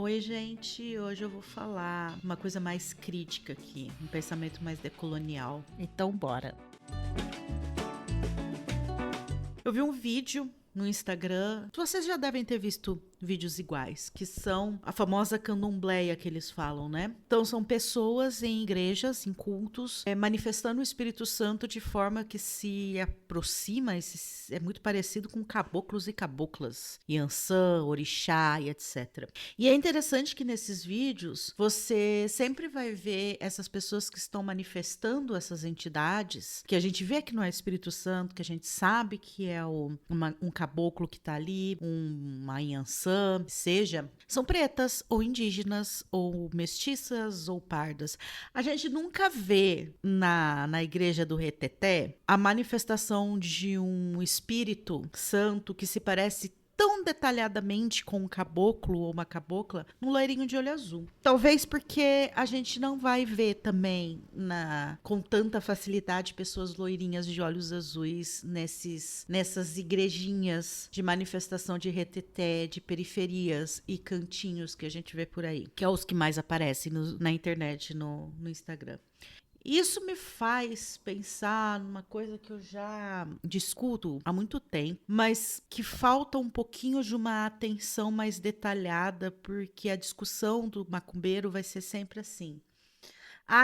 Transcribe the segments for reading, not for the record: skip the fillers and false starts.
Oi, gente. Hoje eu vou falar uma coisa mais crítica aqui, um pensamento mais decolonial. Então, bora. Eu vi um vídeo no Instagram, vocês já devem ter visto vídeos iguais, que são a famosa candombleia que eles falam, né? Então são pessoas em igrejas, em cultos, manifestando o Espírito Santo de forma que se aproxima, é muito parecido com caboclos e caboclas, Yansan, orixá e etc. E é interessante que nesses vídeos você sempre vai ver essas pessoas que estão manifestando essas entidades, que a gente vê que não é Espírito Santo, que a gente sabe que é um caboclo que tá ali, uma Yansan, seja, são pretas ou indígenas ou mestiças ou pardas. A gente nunca vê na igreja do Reteté a manifestação de um espírito santo que se parece tão detalhadamente com um caboclo ou uma cabocla no loirinho de olho azul. Talvez porque a gente não vai ver também com tanta facilidade pessoas loirinhas de olhos azuis nessas igrejinhas de manifestação de reteté, de periferias e cantinhos que a gente vê por aí, que é os que mais aparecem na internet, no Instagram. Isso me faz pensar numa coisa que eu já discuto há muito tempo, mas que falta um pouquinho de uma atenção mais detalhada, porque a discussão do macumbeiro vai ser sempre assim.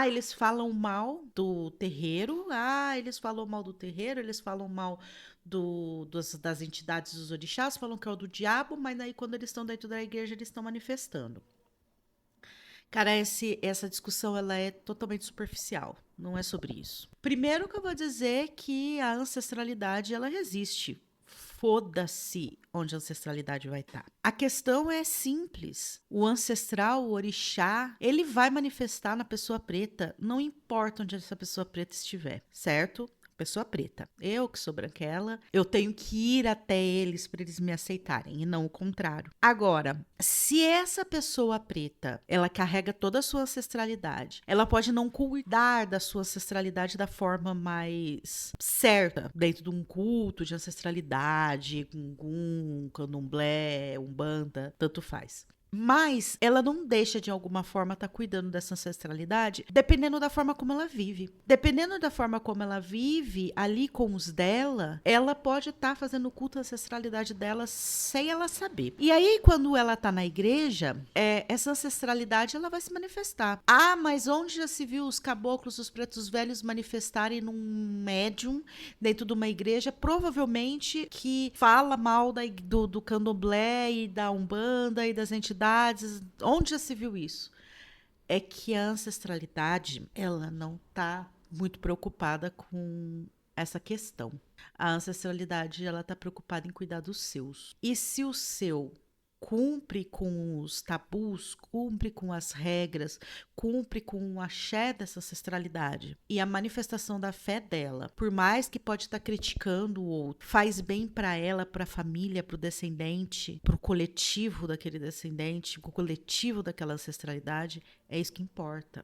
Eles falam mal do terreiro, eles falam mal do terreiro, eles falam mal das entidades dos orixás, falam que é o do diabo, mas aí quando eles estão dentro da igreja eles estão manifestando. Cara, essa discussão ela é totalmente superficial, não é sobre isso. Primeiro que eu vou dizer que a ancestralidade ela resiste. Foda-se onde a ancestralidade vai estar. A questão é simples. O ancestral, o orixá, ele vai manifestar na pessoa preta, não importa onde essa pessoa preta estiver, certo? Pessoa preta. Eu, que sou branquela, eu tenho que ir até eles para eles me aceitarem e não o contrário. Agora, se essa pessoa preta, ela carrega toda a sua ancestralidade, ela pode não cuidar da sua ancestralidade da forma mais certa, dentro de um culto de ancestralidade, gungun, candomblé, umbanda, tanto faz. Mas ela não deixa de alguma forma estar cuidando dessa ancestralidade, dependendo da forma como ela vive. Dependendo da forma como ela vive ali com os dela, ela pode estar fazendo culto à ancestralidade dela sem ela saber. E aí, quando ela está na igreja, essa ancestralidade ela vai se manifestar. Mas onde já se viu os caboclos, os pretos velhos manifestarem num médium dentro de uma igreja, provavelmente que fala mal do candomblé e da umbanda e das entidades. Onde já se viu isso? É que a ancestralidade, ela não está muito preocupada com essa questão. A ancestralidade, ela está preocupada em cuidar dos seus. E se o seu cumpre com os tabus, cumpre com as regras, cumpre com o axé dessa ancestralidade e a manifestação da fé dela, por mais que pode estar criticando o outro, faz bem para ela, para a família, para o descendente, para o coletivo daquele descendente, para o coletivo daquela ancestralidade, é isso que importa.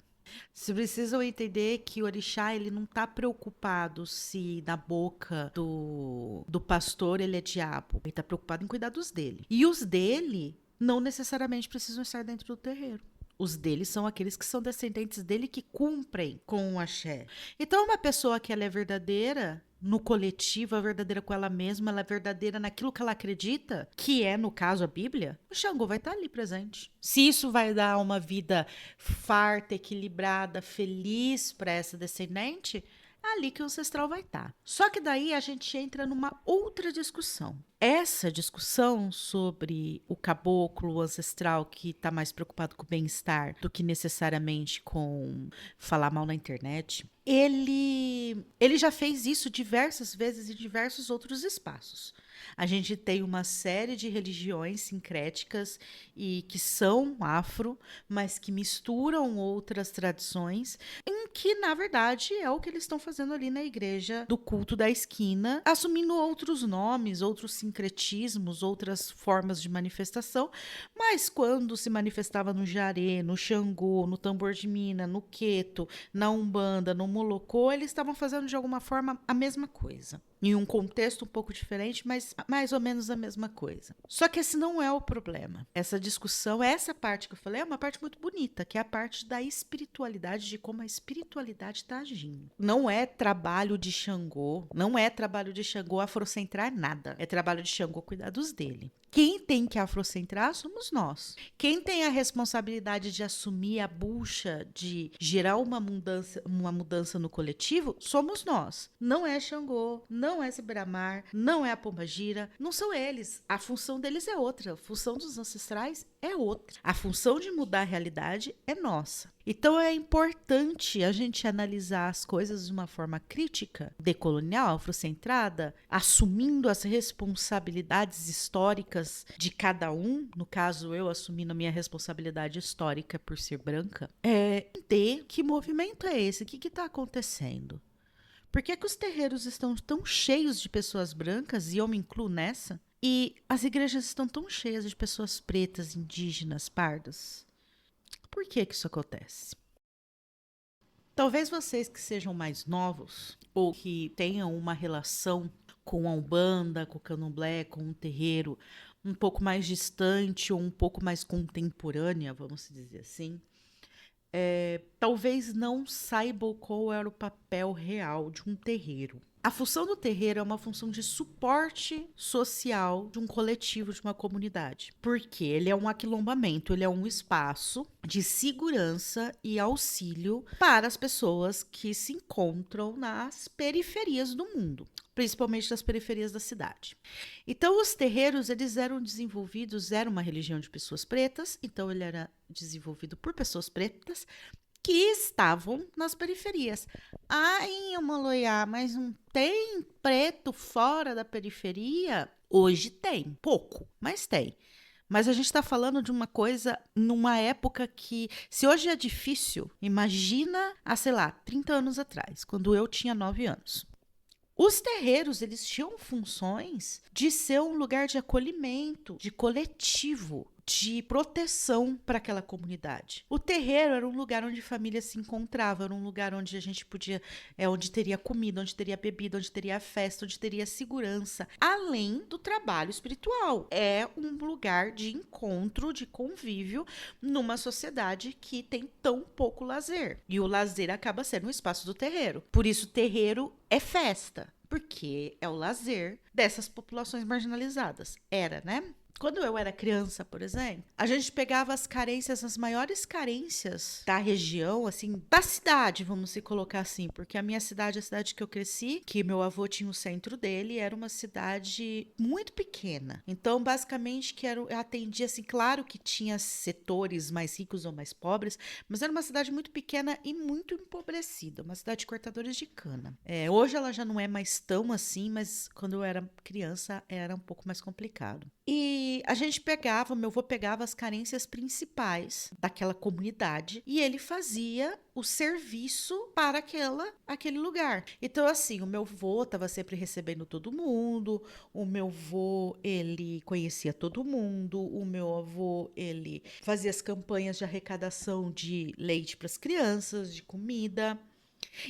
Vocês precisam entender que o orixá ele não está preocupado se na boca do pastor ele é diabo. Ele está preocupado em cuidar dos dele. E os dele não necessariamente precisam estar dentro do terreiro. Os deles são aqueles que são descendentes dele que cumprem com o axé. Então uma pessoa que ela é verdadeira no coletivo, é verdadeira com ela mesma, ela é verdadeira naquilo que ela acredita, que é, no caso, a Bíblia, o Xangô vai estar ali presente. Se isso vai dar uma vida farta, equilibrada, feliz para essa descendente, é ali que o ancestral vai estar. Só que daí a gente entra numa outra discussão. Essa discussão sobre o caboclo, o ancestral que está mais preocupado com o bem-estar do que necessariamente com falar mal na internet, ele já fez isso diversas vezes em diversos outros espaços. A gente tem uma série de religiões sincréticas e que são afro, mas que misturam outras tradições, em que, na verdade, é o que eles estão fazendo ali na igreja do culto da esquina, assumindo outros nomes, outros sincretismos, outras formas de manifestação, mas quando se manifestava no jaré, no xangô, no tambor de mina, no queto, na umbanda, no molocô, eles estavam fazendo de alguma forma a mesma coisa. em um contexto um pouco diferente, mas mais ou menos a mesma coisa. Só que esse não é o problema. Essa discussão, essa parte que eu falei, é uma parte muito bonita, que é a parte da espiritualidade, de como a espiritualidade está agindo. Não é trabalho de Xangô, não é trabalho de Xangô afrocentrar nada. É trabalho de Xangô cuidar dos dele. Quem tem que afrocentrar somos nós. Quem tem a responsabilidade de assumir a bucha, de gerar uma mudança no coletivo, somos nós. Não é Xangô, não é Saberamar, não é a Pombagira, não são eles. A função deles é outra, a função dos ancestrais é outra. A função de mudar a realidade é nossa. Então é importante a gente analisar as coisas de uma forma crítica, decolonial, afrocentrada, assumindo as responsabilidades históricas de cada um, no caso eu assumindo a minha responsabilidade histórica por ser branca, entender que movimento é esse, o que está acontecendo. Por que os terreiros estão tão cheios de pessoas brancas, e eu me incluo nessa, e as igrejas estão tão cheias de pessoas pretas, indígenas, pardas? Por que isso acontece? Talvez vocês que sejam mais novos ou que tenham uma relação com a Umbanda, com o Candomblé, com o terreiro um pouco mais distante ou um pouco mais contemporânea, vamos dizer assim, talvez não saibam qual era o papel real de um terreiro. A função do terreiro é uma função de suporte social de um coletivo, de uma comunidade. Porque ele é um aquilombamento, ele é um espaço de segurança e auxílio para as pessoas que se encontram nas periferias do mundo, principalmente nas periferias da cidade. Então, os terreiros, eles eram desenvolvidos, era uma religião de pessoas pretas, então ele era desenvolvido por pessoas pretas, que estavam nas periferias. Ai, Amaloiá, mas não tem preto fora da periferia? Hoje tem, pouco, mas tem. Mas a gente está falando de uma coisa numa época que, se hoje é difícil, imagina sei lá, 30 anos atrás, quando eu tinha 9 anos. Os terreiros, eles tinham funções de ser um lugar de acolhimento, de coletivo, de proteção para aquela comunidade. O terreiro era um lugar onde famílias se encontravam, era um lugar onde a gente podia, onde teria comida, onde teria bebida, onde teria festa, onde teria segurança, além do trabalho espiritual. É um lugar de encontro, de convívio numa sociedade que tem tão pouco lazer. E o lazer acaba sendo o espaço do terreiro. Por isso, o terreiro é festa, porque é o lazer dessas populações marginalizadas. Era, né? Quando eu era criança, por exemplo, a gente pegava as carências, as maiores carências da região, assim, da cidade, vamos se colocar assim, porque a minha cidade, a cidade que eu cresci, que meu avô tinha o centro dele, era uma cidade muito pequena. Então, basicamente, atendia, assim, claro que tinha setores mais ricos ou mais pobres, mas era uma cidade muito pequena e muito empobrecida, uma cidade de cortadores de cana. Hoje ela já não é mais tão assim, mas quando eu era criança era um pouco mais complicado. E a gente meu avô pegava as carências principais daquela comunidade e ele fazia o serviço para aquele lugar. Então, assim, o meu avô estava sempre recebendo todo mundo, o meu avô, ele conhecia todo mundo, o meu avô, ele fazia as campanhas de arrecadação de leite para as crianças, de comida.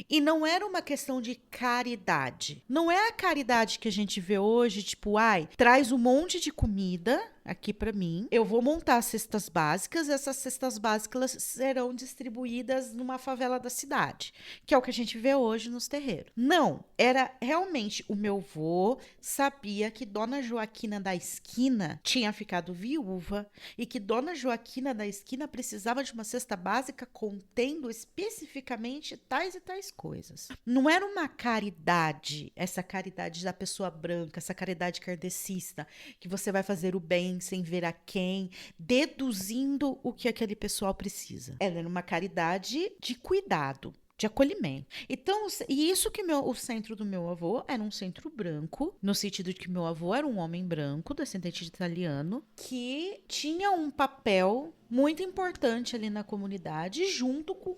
E não era uma questão de caridade. Não é a caridade que a gente vê hoje, tipo, traz um monte de comida aqui para mim, eu vou montar cestas básicas, essas cestas básicas serão distribuídas numa favela da cidade, que é o que a gente vê hoje nos terreiros. Não, era realmente o meu avô sabia que Dona Joaquina da esquina tinha ficado viúva e que Dona Joaquina da esquina precisava de uma cesta básica contendo especificamente tais e tais coisas. Não era uma caridade, essa caridade da pessoa branca, essa caridade kardecista, que você vai fazer o bem sem ver a quem, deduzindo o que aquele pessoal precisa. Ela era uma caridade de cuidado, de acolhimento. Então, e isso que o centro do meu avô era um centro branco, no sentido de que meu avô era um homem branco, descendente de italiano, que tinha um papel muito importante ali na comunidade, junto com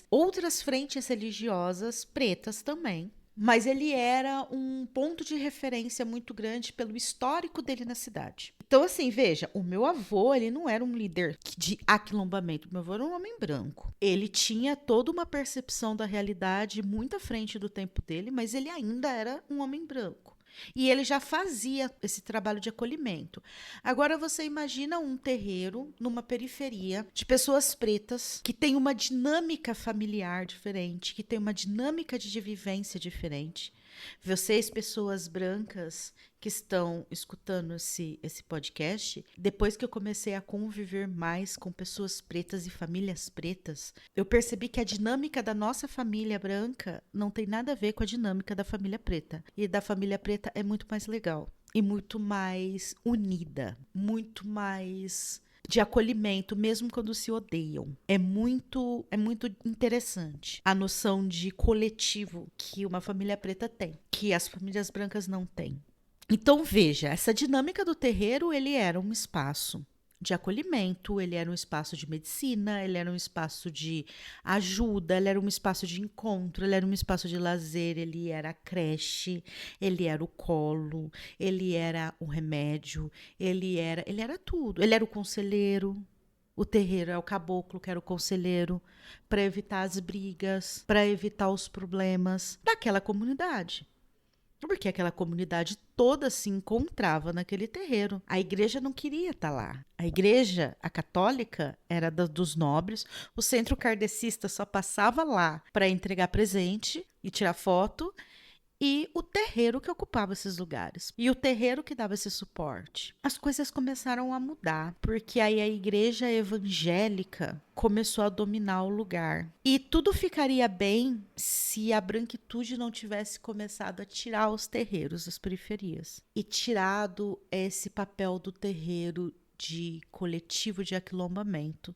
outras frentes religiosas pretas também. Mas ele era um ponto de referência muito grande pelo histórico dele na cidade. Então, assim, veja, o meu avô, ele não era um líder de aquilombamento. Meu avô era um homem branco. Ele tinha toda uma percepção da realidade muito à frente do tempo dele, mas ele ainda era um homem branco. E ele já fazia esse trabalho de acolhimento. Agora você imagina um terreiro numa periferia de pessoas pretas que tem uma dinâmica familiar diferente, que tem uma dinâmica de vivência diferente. Vocês, pessoas brancas que estão escutando esse podcast, depois que eu comecei a conviver mais com pessoas pretas e famílias pretas, eu percebi que a dinâmica da nossa família branca não tem nada a ver com a dinâmica da família preta. E da família preta é muito mais legal e muito mais unida, muito mais de acolhimento, mesmo quando se odeiam. É muito interessante a noção de coletivo que uma família preta tem, que as famílias brancas não têm. Então, veja, essa dinâmica do terreiro, ele era um espaço de acolhimento, ele era um espaço de medicina, ele era um espaço de ajuda, ele era um espaço de encontro, ele era um espaço de lazer, ele era a creche, ele era o colo, ele era o remédio, ele era tudo. Ele era o conselheiro. O terreiro é o caboclo, que era o conselheiro, para evitar as brigas, para evitar os problemas daquela comunidade. Porque aquela comunidade toda se encontrava naquele terreiro. A igreja não queria estar lá. A igreja, a católica, era dos nobres. O centro kardecista só passava lá para entregar presente e tirar foto. E o terreiro que ocupava esses lugares. E o terreiro que dava esse suporte. As coisas começaram a mudar, porque aí a igreja evangélica começou a dominar o lugar. E tudo ficaria bem se a branquitude não tivesse começado a tirar os terreiros das periferias. E tirado esse papel do terreiro de coletivo de aquilombamento.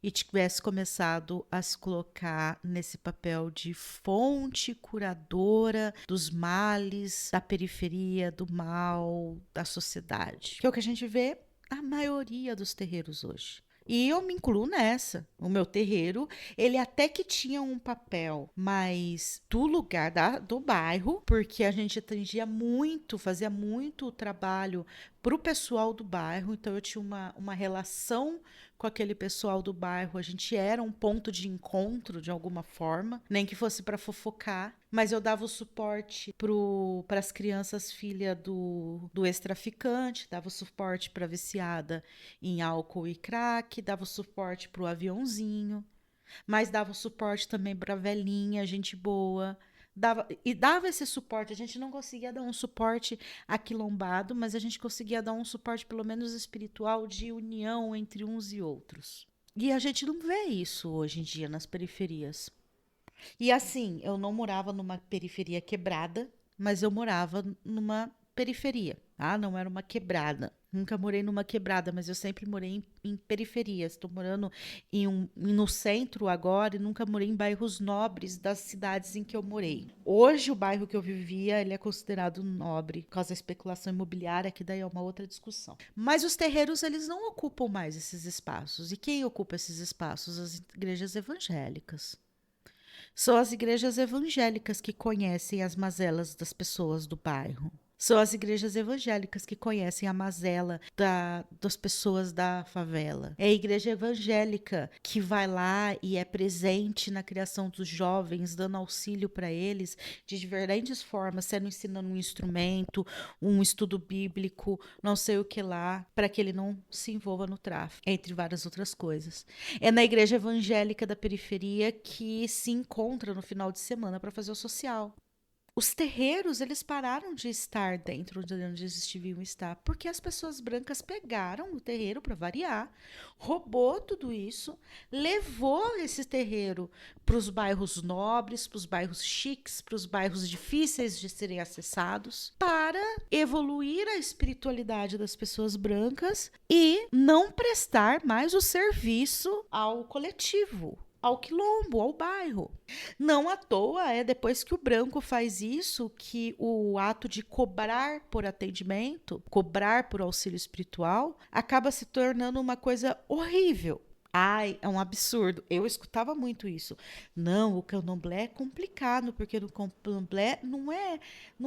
E tivesse começado a se colocar nesse papel de fonte curadora dos males da periferia, do mal, da sociedade. Que é o que a gente vê na maioria dos terreiros hoje. E eu me incluo nessa. O meu terreiro, ele até que tinha um papel mais do lugar, do bairro, porque a gente atendia muito, fazia muito trabalho para o pessoal do bairro. Então eu tinha uma relação com aquele pessoal do bairro. A gente era um ponto de encontro de alguma forma, nem que fosse para fofocar. Mas eu dava o suporte para as crianças filha do ex-traficante, dava o suporte para viciada em álcool e crack, dava o suporte para o aviãozinho, mas dava o suporte também para a velhinha, gente boa. Dava esse suporte. A gente não conseguia dar um suporte aquilombado, mas a gente conseguia dar um suporte pelo menos espiritual de união entre uns e outros. E a gente não vê isso hoje em dia nas periferias. E assim, eu não morava numa periferia quebrada, mas eu morava numa periferia, tá? Não era uma quebrada. Nunca morei numa quebrada, mas eu sempre morei em periferias. Estou morando no centro agora e nunca morei em bairros nobres das cidades em que eu morei. Hoje, o bairro que eu vivia, ele é considerado nobre por causa da especulação imobiliária, que daí é uma outra discussão. Mas os terreiros, eles não ocupam mais esses espaços. E quem ocupa esses espaços? As igrejas evangélicas. São as igrejas evangélicas que conhecem as mazelas das pessoas do bairro. São as igrejas evangélicas que conhecem a mazela das pessoas da favela. É a igreja evangélica que vai lá e é presente na criação dos jovens, dando auxílio para eles de diferentes formas, sendo ensinando um instrumento, um estudo bíblico, não sei o que lá, para que ele não se envolva no tráfico, entre várias outras coisas. É na igreja evangélica da periferia que se encontra no final de semana para fazer o social. Os terreiros, eles pararam de estar dentro de onde eles deviam estar, porque as pessoas brancas pegaram o terreiro para variar, roubou tudo isso, levou esse terreiro para os bairros nobres, para os bairros chiques, para os bairros difíceis de serem acessados, para evoluir a espiritualidade das pessoas brancas e não prestar mais o serviço ao coletivo, ao quilombo, ao bairro. Não à toa é depois que o branco faz isso que o ato de cobrar por atendimento, cobrar por auxílio espiritual, acaba se tornando uma coisa horrível. Ai, é um absurdo. Eu escutava muito isso. Não, o candomblé é complicado, porque no candomblé não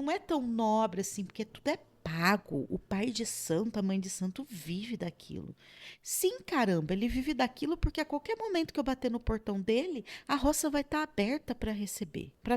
é tão nobre assim, porque tudo é pago. O pai de santo, a mãe de santo vive daquilo. Sim, caramba, ele vive daquilo porque a qualquer momento que eu bater no portão dele, a roça vai estar aberta para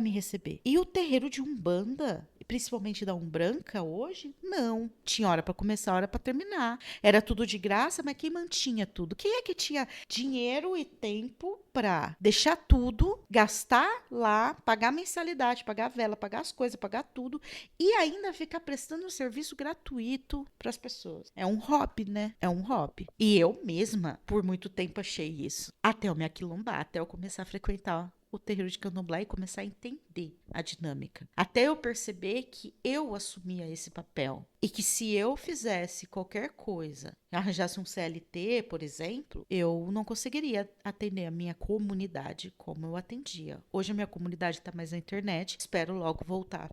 me receber. E o terreiro de Umbanda, principalmente da Umbranca hoje, não. Tinha hora para começar, hora para terminar. Era tudo de graça, mas quem mantinha tudo? Quem é que tinha dinheiro e tempo para deixar tudo, gastar lá, pagar mensalidade, pagar vela, pagar as coisas, pagar tudo e ainda ficar prestando um serviço gratuito para as pessoas? É um hobby, né? É um hobby. E eu mesma, por muito tempo, achei isso. Até eu me aquilombar, até eu começar a frequentar o terreiro de candomblé e começar a entender a dinâmica. Até eu perceber que eu assumia esse papel. E que se eu fizesse qualquer coisa, arranjasse um CLT, por exemplo, eu não conseguiria atender a minha comunidade como eu atendia. Hoje a minha comunidade está mais na internet, espero logo voltar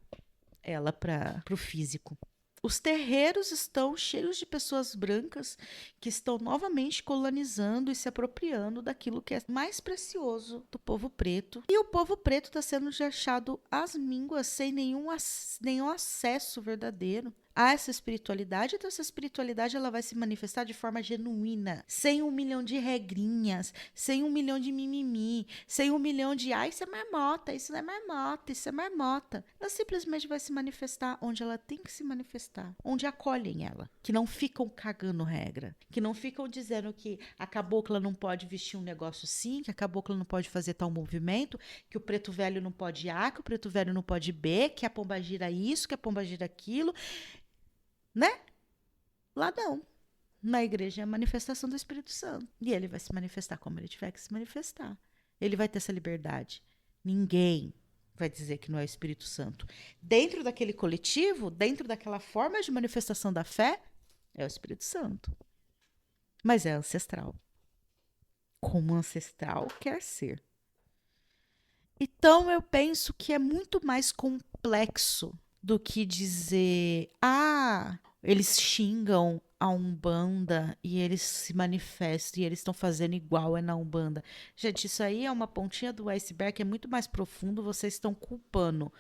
ela para o físico. Os terreiros estão cheios de pessoas brancas que estão novamente colonizando e se apropriando daquilo que é mais precioso do povo preto. E o povo preto está sendo achado às mínguas, sem nenhum acesso verdadeiro a essa espiritualidade. Então essa espiritualidade ela vai se manifestar de forma genuína, sem 1 milhão de regrinhas, sem 1 milhão de mimimi, sem 1 milhão de isso é marmota, isso não é marmota, isso é marmota. Ela simplesmente vai se manifestar onde ela tem que se manifestar, onde acolhem ela, que não ficam cagando regra, que não ficam dizendo que a cabocla não pode vestir um negócio assim, que a cabocla não pode fazer tal movimento, que o preto velho não pode A, que o preto velho não pode B, que a pombagira isso, que a pombagira aquilo, né? Lá não. Na igreja é a manifestação do Espírito Santo. E ele vai se manifestar como ele tiver que se manifestar. Ele vai ter essa liberdade. Ninguém vai dizer que não é o Espírito Santo. Dentro daquele coletivo, dentro daquela forma de manifestação da fé, é o Espírito Santo. Mas é ancestral. Como ancestral quer ser. Então eu penso que é muito mais complexo do que dizer, eles xingam a Umbanda e eles se manifestam e eles estão fazendo igual na Umbanda. Gente, isso aí é uma pontinha do iceberg, é muito mais profundo, vocês estão culpando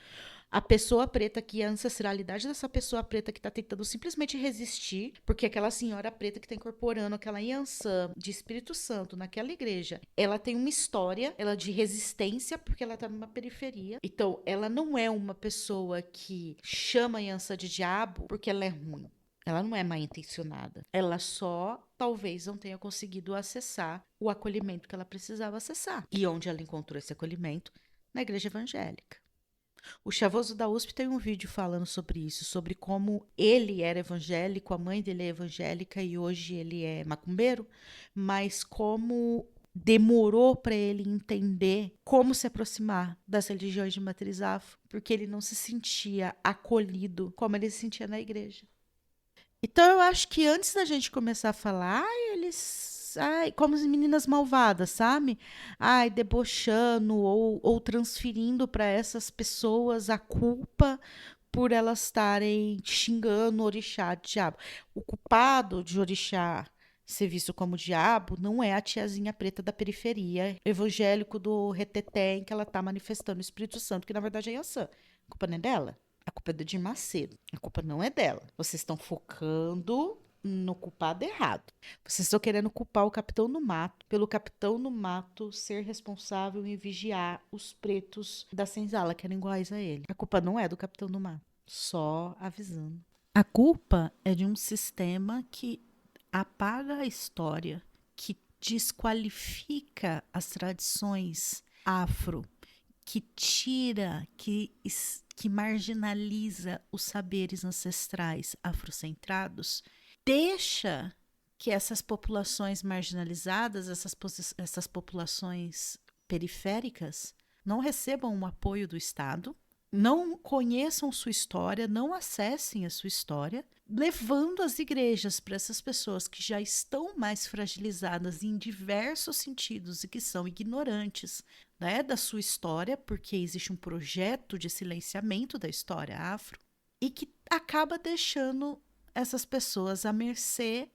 a pessoa preta, que a ancestralidade dessa pessoa preta que está tentando simplesmente resistir, porque aquela senhora preta que está incorporando aquela Yansan de Espírito Santo naquela igreja, ela tem uma história, ela de resistência, porque ela está numa periferia. Então, ela não é uma pessoa que chama a Yansan de diabo porque ela é ruim. Ela não é mal intencionada. Ela só talvez não tenha conseguido acessar o acolhimento que ela precisava acessar. E onde ela encontrou esse acolhimento? Na igreja evangélica. O Chavoso da USP tem um vídeo falando sobre isso, sobre como ele era evangélico, a mãe dele é evangélica e hoje ele é macumbeiro, mas como demorou para ele entender como se aproximar das religiões de matriz afro, porque ele não se sentia acolhido como ele se sentia na igreja. Então eu acho que antes da gente começar a falar, como as meninas malvadas, sabe? Debochando ou transferindo para essas pessoas a culpa por elas estarem xingando o orixá de diabo. O culpado de orixá ser visto como diabo não é a tiazinha preta da periferia, evangélico do reteté, em que ela está manifestando o Espírito Santo, que na verdade é Yansan. A culpa não é dela. A culpa é do Edir Macedo. A culpa não é dela. Vocês estão focando no culpado errado. Vocês estão querendo culpar o Capitão no Mato pelo Capitão no Mato ser responsável em vigiar os pretos da senzala, que eram iguais a ele. A culpa não é do Capitão no Mato. Só avisando. A culpa é de um sistema que apaga a história, que desqualifica as tradições afro, que tira, que marginaliza os saberes ancestrais afrocentrados, deixa que essas populações marginalizadas, essas populações periféricas, não recebam o apoio do Estado, não conheçam sua história, não acessem a sua história, levando as igrejas para essas pessoas que já estão mais fragilizadas em diversos sentidos e que são ignorantes, né, da sua história, porque existe um projeto de silenciamento da história afro, e que acaba deixando essas pessoas à mercê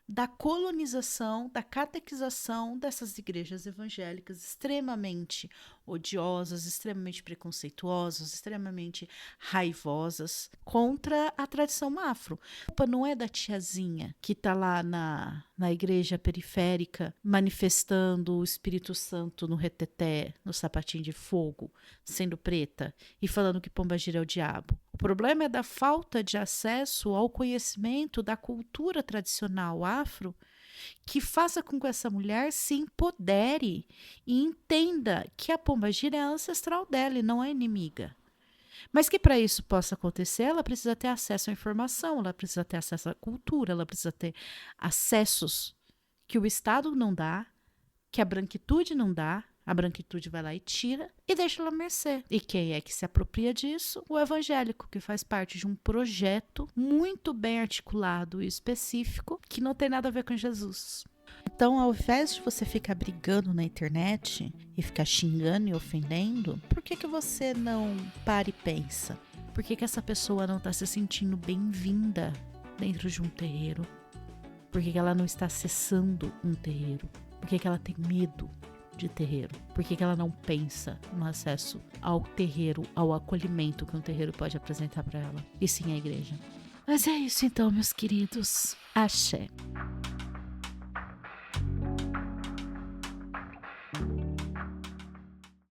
da colonização, da catequização dessas igrejas evangélicas extremamente odiosas, extremamente preconceituosas, extremamente raivosas contra a tradição afro. A culpa não é da tiazinha que está lá na igreja periférica manifestando o Espírito Santo no reteté, no sapatinho de fogo, sendo preta e falando que Pombagira é o diabo. O problema é da falta de acesso ao conhecimento da cultura tradicional afro que faça com que essa mulher se empodere e entenda que a Pombagira é a ancestral dela e não é inimiga. Mas que para isso possa acontecer, ela precisa ter acesso à informação, ela precisa ter acesso à cultura, ela precisa ter acessos que o Estado não dá, que a branquitude não dá. A branquitude vai lá e tira e deixa ela à mercê. E quem é que se apropria disso? O evangélico, que faz parte de um projeto muito bem articulado e específico que não tem nada a ver com Jesus. Então, ao invés de você ficar brigando na internet e ficar xingando e ofendendo, por que você não para e pensa? Por que essa pessoa não está se sentindo bem-vinda dentro de um terreiro? Por que ela não está acessando um terreiro? Por que ela tem medo de terreiro? Por que ela não pensa no acesso ao terreiro, ao acolhimento que um terreiro pode apresentar para ela? E sim a igreja. Mas é isso então, meus queridos. Axé.